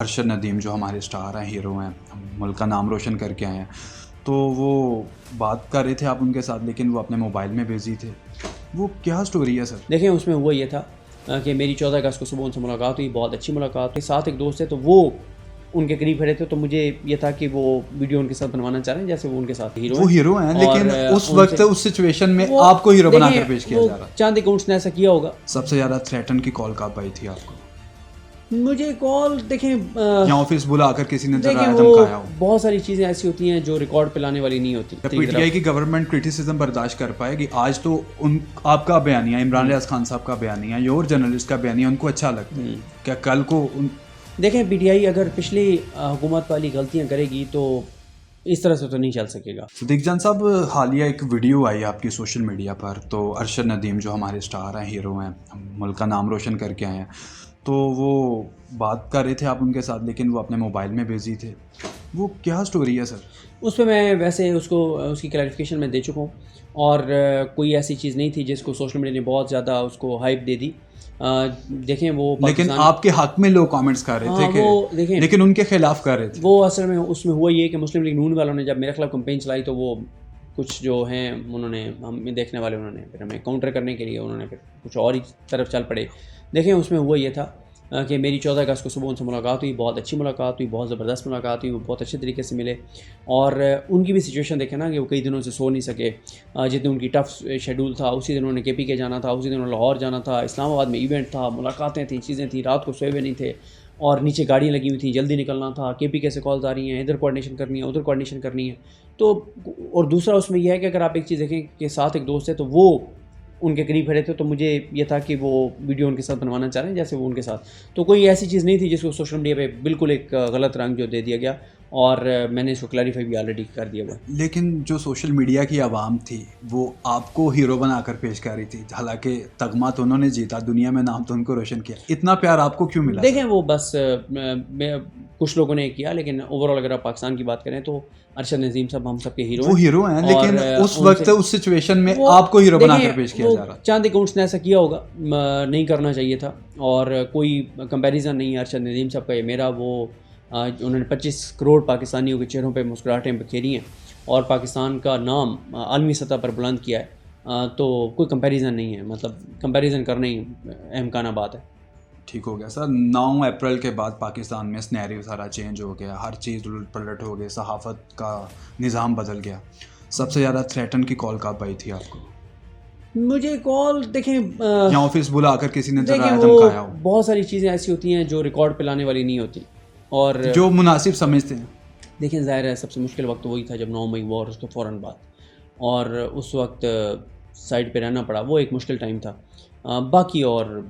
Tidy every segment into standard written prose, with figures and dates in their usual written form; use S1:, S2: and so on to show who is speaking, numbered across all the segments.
S1: ارشد ندیم جو ہمارے اسٹار ہیں، ہیرو ہیں، ملک کا نام روشن کر کے آئے ہیں، تو وہ بات کر رہے تھے آپ ان کے ساتھ، لیکن وہ اپنے موبائل میں بزی تھے. وہ کیا سٹوری ہے سر؟
S2: دیکھیں اس میں ہوا یہ تھا کہ میری 14 اگست کو صبح ان سے ملاقات ہوئی، بہت اچھی ملاقات ہوئی. ساتھ ایک دوست ہے تو وہ ان کے قریب کھڑے تھے، تو مجھے یہ تھا کہ وہ ویڈیو ان کے ساتھ بنوانا چاہ رہے ہیں جیسے وہ ان کے ساتھ
S1: ہیرو ہیں لیکن اس وقت اس سچویشن میں آپ کو ہیرو بنا کر پیش کیا جا رہا.
S2: چاند اکاؤنٹس نے ایسا کیا ہوگا.
S1: سب سے زیادہ تھریٹن کی کال کب آئی تھی آپ کو؟
S2: مجھے کال دیکھیں
S1: یا آفس بلا کر کسی نے
S2: دیکھیں
S1: دھمکایا ہو؟
S2: بہت ساری چیزیں ایسی ہوتی ہیں جو ریکارڈ پہ لانے والی نہیں ہوتی.
S1: پی ٹی آئی کی گورنمنٹ کرٹیسزم برداشت کر پائے گی؟ آج تو آپ کا بیانیہ، عمران ریاض خان صاحب کا بیانیہ یا اور جرنلسٹ کا بیانیہ ان کو اچھا لگتا ہے، کیا کل کو
S2: دیکھیں پی ٹی آئی اگر پچھلی حکومت والی غلطیاں کرے گی تو اس طرح سے تو نہیں چل سکے گا.
S1: صدیق جان صاحب، حالیہ ایک ویڈیو آئی آپ کی سوشل میڈیا پر، تو ارشد ندیم جو ہمارے اسٹار ہیں، ہیرو ہیں، ملک کا نام روشن کر کے آئے ہیں، تو وہ بات کر رہے تھے آپ ان کے ساتھ، لیکن وہ اپنے موبائل میں بزی تھے. وہ کیا سٹوری ہے سر؟
S2: اس پہ میں ویسے اس کی کلیریفیکیشن میں دے چکا ہوں، اور کوئی ایسی چیز نہیں تھی جس کو سوشل میڈیا نے بہت زیادہ اس کو ہائپ دے دی. دیکھیں وہ
S1: لیکن آپ کے حق میں لوگ کامنٹس کر رہے تھے کہ لیکن ان کے خلاف کر رہے تھے.
S2: وہ اصل میں اس میں ہوا یہ کہ مسلم لیگ نون والوں نے جب میرے خلاف کمپین چلائی تو وہ کچھ جو ہیں انہوں نے ہمیں دیکھنے والے انہوں نے پھر ہمیں کاؤنٹر کرنے کے لیے انہوں نے پھر کچھ اور ہی طرف چل پڑے. دیکھیں اس میں ہوا یہ تھا کہ میری 14 اگست کو صبح ان سے ملاقات ہوئی، بہت اچھی ملاقات ہوئی، بہت زبردست ملاقات ہوئی، وہ بہت اچھے طریقے سے ملے. اور ان کی بھی سچویشن دیکھیں نا کہ وہ کئی دنوں سے سو نہیں سکے، جتنے ان کی ٹف شیڈول تھا، اسی دن انہوں نے کے پی کے جانا تھا، اسی دن انہوں نے لاہور جانا تھا، اسلام آباد میں ایونٹ تھا، ملاقاتیں تھیں، چیزیں تھیں، رات کو سوئے ہوئے نہیں تھے، اور نیچے گاڑیاں لگی ہوئی تھیں، جلدی نکلنا تھا، کے پی کے سے کالز آ رہی ہیں، ادھر کوآرڈینیشن کرنی ہے، ادھر کوآرڈینیشن کرنی ہے. تو اور دوسرا اس میں یہ ہے کہ اگر آپ ایک چیز دیکھیں کہ ساتھ ایک دوست ہے تو وہ ان کے قریب کھڑے تھے، تو مجھے یہ تھا کہ وہ ویڈیو ان کے ساتھ بنوانا چاہ رہے ہیں جیسے وہ ان کے ساتھ. تو کوئی ایسی چیز نہیں تھی جس کو سوشل میڈیا پہ بالکل ایک غلط رنگ جو دے دیا گیا، اور میں نے اس کو کلیریفائی بھی آلریڈی کر دیا ہوا.
S1: لیکن جو سوشل میڈیا کی عوام تھی وہ آپ کو ہیرو بنا کر پیش کر رہی تھی، حالانکہ تغمہ تو انہوں نے جیتا، دنیا میں نام تو ان کو روشن کیا. اتنا پیار آپ کو کیوں ملا؟
S2: دیکھیں وہ بس کچھ لوگوں نے کیا، لیکن اوور آل اگر آپ پاکستان کی بات کریں تو ارشد ندیم صاحب ہم سب کے ہیرو ہیں.
S1: وہ ہیرو ہیں لیکن اس وقت اس سچویشن میں آپ کو ہیرو بنا کر پیش کیا جا رہا.
S2: چاند اکاؤنٹس نے ایسا کیا ہوگا، نہیں کرنا چاہیے تھا، اور کوئی کمپیریزن نہیں ہے ارشد ندیم صاحب کا یہ میرا. وہ انہوں نے 25 کروڑ پاکستانیوں کے چہروں پہ مسکراہٹیں بکھیری ہیں اور پاکستان کا نام عالمی سطح پر بلند کیا ہے. تو کوئی کمپیریزن نہیں ہے، مطلب کمپیریزن کرنا ہی اہمکانہ بات ہے.
S1: ٹھیک ہو گیا سر. 9 اپریل کے بعد پاکستان میں سنیریو سارا چینج ہو گیا، ہر چیز الٹ پلٹ ہو گئی، صحافت کا نظام بدل گیا. سب سے زیادہ تھریٹن کی کال کب آئی تھی آپ کو؟
S2: مجھے کال دیکھیں
S1: یا آفس بلا کر کسی نے دھمکایا ہو؟
S2: بہت ساری چیزیں ایسی ہوتی ہیں جو ریکارڈ پہ لانے والی نہیں ہوتی، اور
S1: جو مناسب سمجھتے ہیں.
S2: دیکھیں ظاہر ہے سب سے مشکل وقت وہی تھا جب 9 مئی ہوا، اور اس کے فوراً بعد، اور اس وقت سائڈ پہ رہنا پڑا، وہ ایک مشکل ٹائم تھا. باقی اور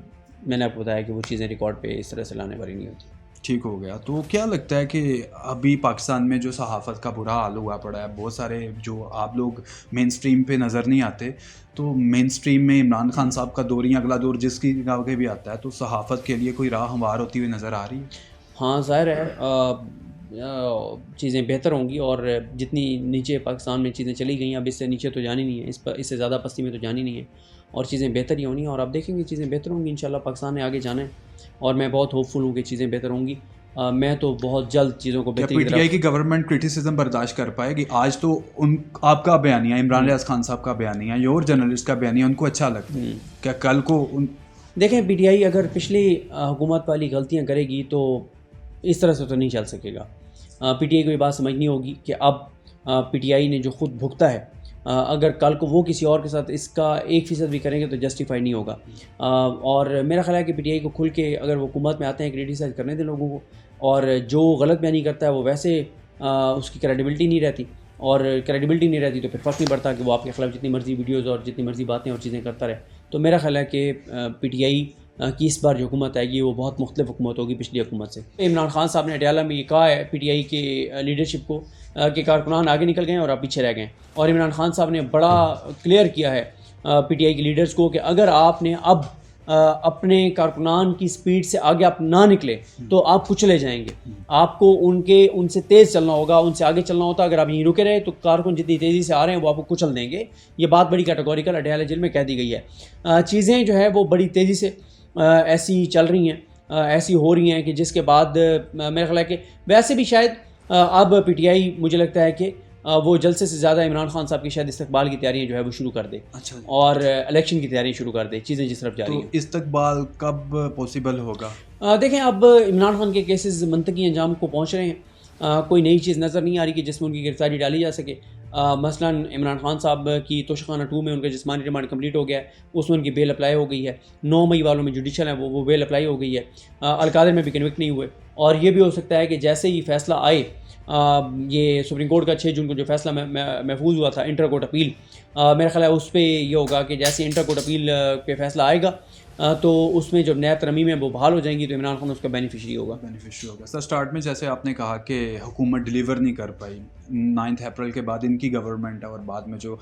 S2: میں نے آپ کو بتایا کہ وہ چیزیں ریکارڈ پہ اس طرح سے لانے والی نہیں ہوتی.
S1: ٹھیک ہو گیا. تو کیا لگتا ہے کہ ابھی پاکستان میں جو صحافت کا برا حال ہوا پڑا ہے، بہت سارے جو آپ لوگ مین سٹریم پہ نظر نہیں آتے، تو مین سٹریم میں عمران خان صاحب کا دور یا اگلا دور جس کی آگے بھی آتا ہے، تو صحافت کے لیے کوئی راہ ہموار ہوتی ہوئی نظر آ رہی ہے؟
S2: ہاں ظاہر ہے چیزیں بہتر ہوں گی، اور جتنی نیچے پاکستان میں چیزیں چلی گئیں اب اس سے نیچے تو جانی نہیں ہے، اس سے زیادہ پستی میں تو جانی نہیں ہے، اور چیزیں بہتر ہی ہونی ہیں. اور آپ دیکھیں گے چیزیں بہتر ہوں گی انشاءاللہ. پاکستان نے آگے جانا ہے اور میں بہت ہوپ فل ہوں کہ چیزیں بہتر ہوں گی. میں تو بہت جلد چیزوں کو بہتری
S1: پی ٹی آئی کی گورنمنٹ کرٹیسزم برداشت کر پائے گی؟ آج تو آپ کا بیانیہ، عمران ریاض خان صاحب کا بیانیہ یا اور جرنلسٹ کا بیانیہ ان کو اچھا لگتا ہے، کیا کل کو
S2: دیکھیں پی ٹی آئی اگر پچھلی حکومت والی غلطیاں کرے گی تو اس طرح سے تو نہیں چل سکے گا. پی ٹی آئی کو یہ بات سمجھنی ہوگی کہ اب پی ٹی آئی نے جو خود بھگتا ہے، اگر کل کو وہ کسی اور کے ساتھ اس کا 1% بھی کریں گے تو جسٹیفائی نہیں ہوگا. اور میرا خیال ہے کہ پی ٹی آئی کو کھل کے اگر وہ حکومت میں آتے ہیں کریٹیسائز کرنے دیں لوگوں کو، اور جو غلط بیانی کرتا ہے وہ ویسے اس کی کریڈیبلٹی نہیں رہتی، اور کریڈیبلٹی نہیں رہتی تو پھر فرق نہیں پڑتا کہ وہ آپ کے خلاف جتنی مرضی ویڈیوز اور جتنی مرضی باتیں اور چیزیں کرتا رہے. تو میرا خیال ہے کہ پی ٹی آئی کی اس بار جو حکومت آئے گی وہ بہت مختلف حکومت ہوگی پچھلی حکومت سے. عمران خان صاحب نے اٹیالہ میں یہ کہا ہے پی ٹی آئی کے لیڈرشپ کو کہ کارکنان آگے نکل گئے ہیں اور آپ پیچھے رہ گئے ہیں، اور عمران خان صاحب نے بڑا کلیئر کیا ہے پی ٹی آئی کے لیڈرز کو کہ اگر آپ نے اب اپنے کارکنان کی سپیڈ سے آگے آپ نہ نکلے تو آپ کچلے جائیں گے. آپ کو ان سے تیز چلنا ہوگا، ان سے آگے چلنا ہوتا. اگر آپ یہیں رکے رہے تو کارکن جتنی تیزی سے آ رہے ہیں وہ آپ کو کچل دیں گے. یہ بات بڑی کیٹیگوریکل اٹیالہ جیل میں کہہ دی گئی ہے. چیزیں جو ہے وہ بڑی تیزی سے ایسی چل رہی ہیں، ایسی ہو رہی ہیں کہ جس کے بعد میرا خیال ہے کہ ویسے بھی شاید اب پی ٹی آئی مجھے لگتا ہے کہ وہ جلسے سے زیادہ عمران خان صاحب کی شاید استقبال کی تیاریاں جو ہے وہ شروع کر دے
S1: اچھا
S2: اور الیکشن کی تیاری شروع کر دے، چیزیں جس طرف جا رہی ہیں.
S1: استقبال کب پاسبل ہوگا؟
S2: دیکھیں اب عمران خان کے کیسز منطقی انجام کو پہنچ رہے ہیں، کوئی نئی چیز نظر نہیں آ رہی کہ جس میں ان کی گرفتاری ڈالی جا سکے. مثلا عمران خان صاحب کی توشخانہ 2 میں ان کا جسمانی ریمانڈ کمپلیٹ ہو گیا ہے، اس میں ان کی بیل اپلائی ہو گئی ہے. 9 مئی والوں میں جوڈیشل ہیں وہ بیل اپلائی ہو گئی ہے. القادر میں بھی کنوکٹ نہیں ہوئے، اور یہ بھی ہو سکتا ہے کہ جیسے ہی فیصلہ آئے، یہ سپریم کورٹ کا 6 جون کو جو فیصلہ محفوظ ہوا تھا انٹر کورٹ اپیل، میرا خیال ہے اس پہ یہ ہوگا کہ جیسے انٹر کورٹ اپیل پہ فیصلہ آئے گا تو اس میں جو نیا ترمیمیں وہ بحال ہو جائیں گی تو عمران خان اس کا بینیفیشری ہوگا.
S1: سر اسٹارٹ میں جیسے آپ نے کہا کہ حکومت ڈیلیور نہیں کر پائی، 9 اپریل کے بعد ان کی گورنمنٹ اور بعد میں جو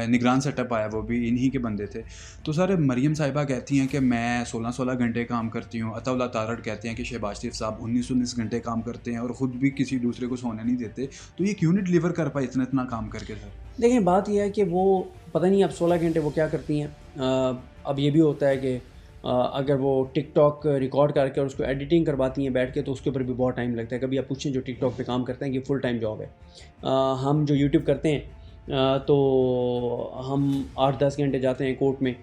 S1: نگران سیٹ اپ آیا وہ بھی انہی کے بندے تھے. تو سر مریم صاحبہ کہتی ہیں کہ میں 16 گھنٹے کام کرتی ہوں، عطا اللہ تارڑ کہتے ہیں کہ شہباز شریف صاحب 19 گھنٹے کام کرتے ہیں اور خود بھی کسی دوسرے کو سونے نہیں دیتے. تو یہ کیوں نہیں ڈیلیور کر پائی اتنا کام کر کے؟ سر
S2: دیکھیں بات یہ ہے کہ وہ پتہ نہیں اب 16 گھنٹے وہ کیا کرتی ہیں. اب یہ بھی ہوتا ہے کہ اگر وہ ٹک ٹاک ریکارڈ کر کے اور اس کو ایڈیٹنگ کرواتی ہیں بیٹھ کے تو اس کے اوپر بھی بہت ٹائم لگتا ہے. کبھی آپ پوچھیں جو ٹک ٹاک پہ کام کرتے ہیں کہ فل ٹائم جاب ہے. ہم جو یوٹیوب کرتے ہیں تو ہم 8-10 گھنٹے جاتے ہیں کورٹ میں،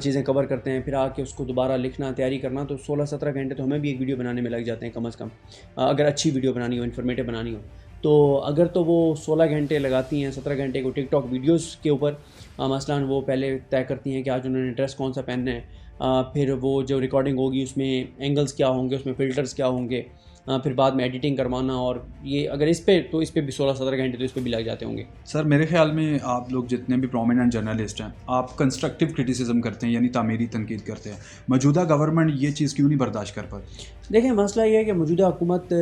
S2: چیزیں کور کرتے ہیں، پھر آ کے اس کو دوبارہ لکھنا تیاری کرنا، تو 16-17 گھنٹے تو ہمیں بھی ایک ویڈیو بنانے میں لگ جاتے ہیں کم از کم، اگر اچھی ویڈیو بنانی ہو، انفارمیٹیو بنانی ہو. تو اگر تو وہ 16 گھنٹے لگاتی ہیں 17 گھنٹے کو ٹک ٹاک ویڈیوز کے اوپر، مثلاً وہ پہلے طے کرتی ہیں کہ آج انہوں نے ڈریس کون سا پہننا ہے، پھر وہ جو ریکارڈنگ ہوگی اس میں اینگلز کیا ہوں گے، اس میں فلٹرز کیا ہوں گے، پھر بعد میں ایڈیٹنگ کروانا، اور یہ اگر اس پہ تو اس پہ بھی 16-17 گھنٹے تو اس پہ بھی لگ جاتے ہوں گے.
S1: سر میرے خیال میں آپ لوگ جتنے بھی پرومیننٹ جرنلسٹ ہیں آپ کنسٹرکٹیو کرٹیسزم کرتے ہیں، یعنی تعمیری تنقید کرتے ہیں. موجودہ گورنمنٹ یہ چیز کیوں نہیں برداشت کر پاتی؟
S2: دیکھیں مسئلہ یہ ہے کہ موجودہ حکومت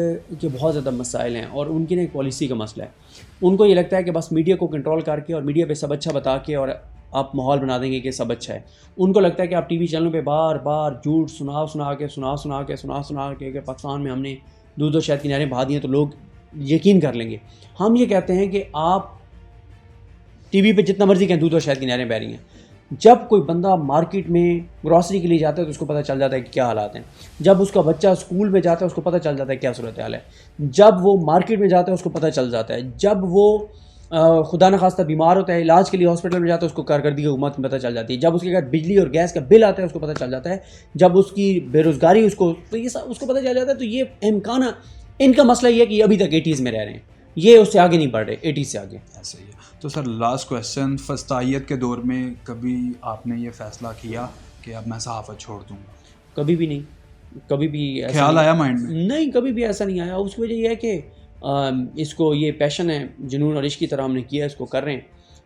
S2: کے بہت زیادہ مسائل ہیں اور ان کی ایک پالیسی کا مسئلہ ہے. ان کو یہ لگتا ہے کہ بس میڈیا کو کنٹرول کر کے اور میڈیا پہ سب اچھا بتا کے اور آپ ماحول بنا دیں گے کہ سب اچھا ہے. ان کو لگتا ہے کہ آپ ٹی وی چینلوں پہ بار بار جھوٹ سنا کے کہ پاکستان میں ہم نے دودھ و شہد کی نہریں بہا دی ہیں تو لوگ یقین کر لیں گے. ہم یہ کہتے ہیں کہ آپ ٹی وی پہ جتنا مرضی کہیں دودھ و شہد کی نہریں بہ رہی ہیں، جب کوئی بندہ مارکیٹ میں گروسری کے لیے جاتا ہے تو اس کو پتہ چل جاتا ہے کہ کیا حالات ہیں. جب اس کا بچہ اسکول میں جاتا ہے اس کو پتہ چل جاتا ہے کیا صورتحال ہے. جب وہ مارکیٹ میں جاتا ہے اس کو پتہ چل جاتا ہے. جب وہ خدا نخواستہ بیمار ہوتا ہے علاج کے لیے ہاسپٹل میں جاتا ہے اس کو کارکردگی حکومت میں پتہ چل جاتی ہے. جب اس کے گھر بجلی اور گیس کا بل آتا ہے اس کو پتہ چل جاتا ہے. جب اس کی بے روزگاری اس کو پتہ چل جاتا ہے. تو یہ امکان ان کا مسئلہ یہ ہے کہ یہ ابھی تک 80s میں رہ رہے ہیں، یہ اس سے آگے نہیں بڑھ رہے، 80s سے آگے.
S1: ایسا ہی ہے. تو سر لاسٹ کویسچن، فسطائیت کے دور میں کبھی آپ نے یہ فیصلہ کیا کہ اب میں صحافت چھوڑ دوں گا؟
S2: کبھی بھی نہیں، کبھی بھی
S1: خیال آیا مائنڈ میں؟
S2: نہیں، کبھی بھی ایسا نہیں آیا. اس کی وجہ یہ ہے کہ اس کو یہ پیشن ہے، جنون اور عشق کی طرح ہم نے کیا، اس کو کر رہے ہیں،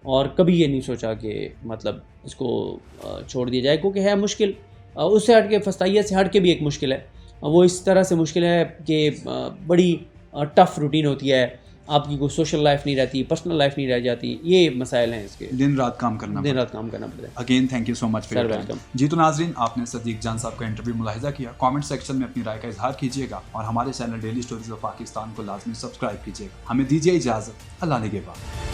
S2: اور کبھی یہ نہیں سوچا کہ مطلب اس کو چھوڑ دیا جائے، کیونکہ ہے مشکل. اس سے ہٹ کے فسطائیت سے ہٹ کے بھی ایک مشکل ہے. وہ اس طرح سے مشکل ہے کہ بڑی ٹف روٹین ہوتی ہے، آپ کی کوئی سوشل لائف نہیں رہتی، پرسنل لائف نہیں رہ جاتی. یہ مسائل ہیں اس کے،
S1: دن رات کام کرنا
S2: پڑتا ہے.
S1: Again thank you so much for your time. جی تو ناظرین، آپ نے صدیق جان صاحب کا انٹرویو ملاحظہ کیا. کامنٹ سیکشن میں اپنی رائے کا اظہار کیجیے گا اور ہمارے channel daily stories of Pakistan کو لازمی سبسکرائب کیجیے گا. ہمیں دیجیے اجازت. اللہ نگہبان.